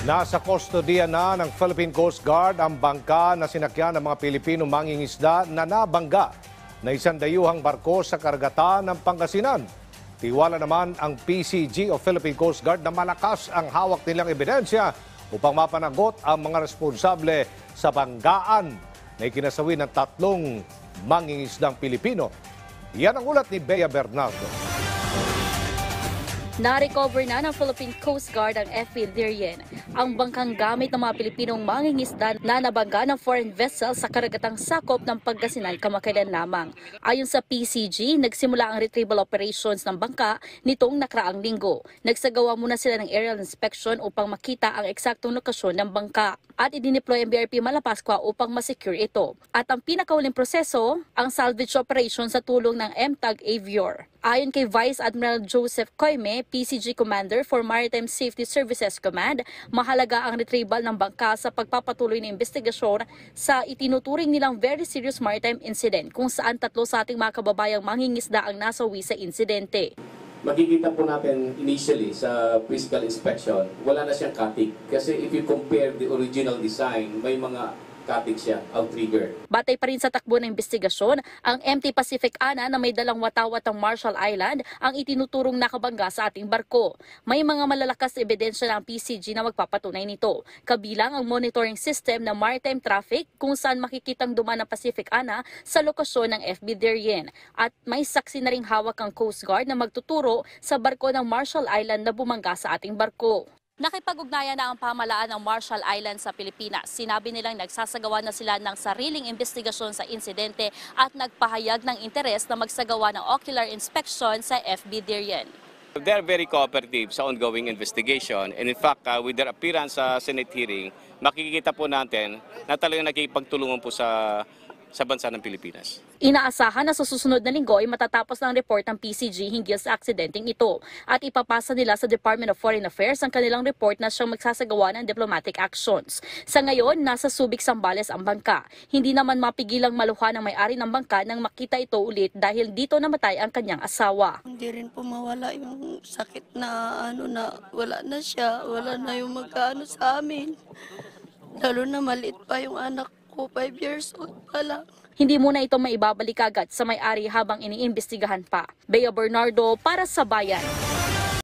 Nasa kustodiya na ng Philippine Coast Guard ang bangka na sinakyan ng mga Pilipino mangingisda na nabangga na isang dayuhang barko sa karagatan ng Pangasinan. Tiwala naman ang PCG o Philippine Coast Guard na malakas ang hawak nilang ebidensya upang mapanagot ang mga responsable sa banggaan na ikinasawi ng 3 mangingisdang Pilipino. Yan ang ulat ni Bea Bernardo. Na-recover na ng Philippine Coast Guard ang FB Dirian, ang bangkang gamit ng mga Pilipinong mangingisda na nabangga ng foreign vessel sa karagatang sakop ng Pangasinan kamakailan lamang. Ayon sa PCG, nagsimula ang retrieval operations ng bangka nitong nakaraang linggo. Nagsagawa muna sila ng aerial inspection upang makita ang eksaktong lokasyon ng bangka at idineploy ang BRP Malapascua upang masecure ito. At ang pinakauling proseso, ang salvage operation sa tulong ng MTAG Avior. Ayon kay Vice Admiral Joseph Coime, PCG Commander for Maritime Safety Services Command, mahalaga ang retrieval ng bangka sa pagpapatuloy ng investigasyon sa itinuturing nilang very serious maritime incident kung saan 3 sa ating mga kababayang mangingisda ang nasawi sa insidente. Makikita po natin initially sa physical inspection, wala na siyang katig. Kasi if you compare the original design, may mga katig siya, outrigger. Batay pa rin sa takbo ng investigasyon, ang MT Pacific Ana na may dalang watawat ng Marshall Island ang itinuturong nakabangga sa ating barko. May mga malalakas na ebidensya ng PCG na magpapatunay nito. Kabilang ang monitoring system ng maritime traffic kung saan makikitang dumaan ng Pacific Ana sa lokasyon ng FB Dirian. At may saksi na ring hawak ang Coast Guard na magtuturo sa barko ng Marshall Island na bumangga sa ating barko. Nakipag-ugnayan na ang pamahalaan ng Marshall Islands sa Pilipinas. Sinabi nilang nagsasagawa na sila ng sariling investigasyon sa insidente at nagpahayag ng interes na magsagawa ng ocular inspection sa FB Dirian. They are very cooperative sa ongoing investigation, and in fact, with their appearance sa Senate hearing, makikita po natin na talagang nakikipagtulungan po sa bansa ng Pilipinas. Inaasahan na sa susunod na linggo ay matatapos ng report ng PCG hinggil sa aksidenteng ito at ipapasa nila sa Department of Foreign Affairs ang kanilang report na siyang magsasagawa ng diplomatic actions. Sa ngayon, nasa Subic, Zambales ang bangka. Hindi naman mapigilang maluha ng may-ari ng bangka nang makita ito ulit dahil dito namatay ang kanyang asawa. Hindi rin po mawala yung sakit na na wala na siya, wala na yung magkaano sa amin. Lalo na maliit pa yung anak ko, 5 years old pa lang. Hindi muna ito maibabalik agad sa may-ari habang iniimbestigahan pa. Bea Bernardo para sa Bayan.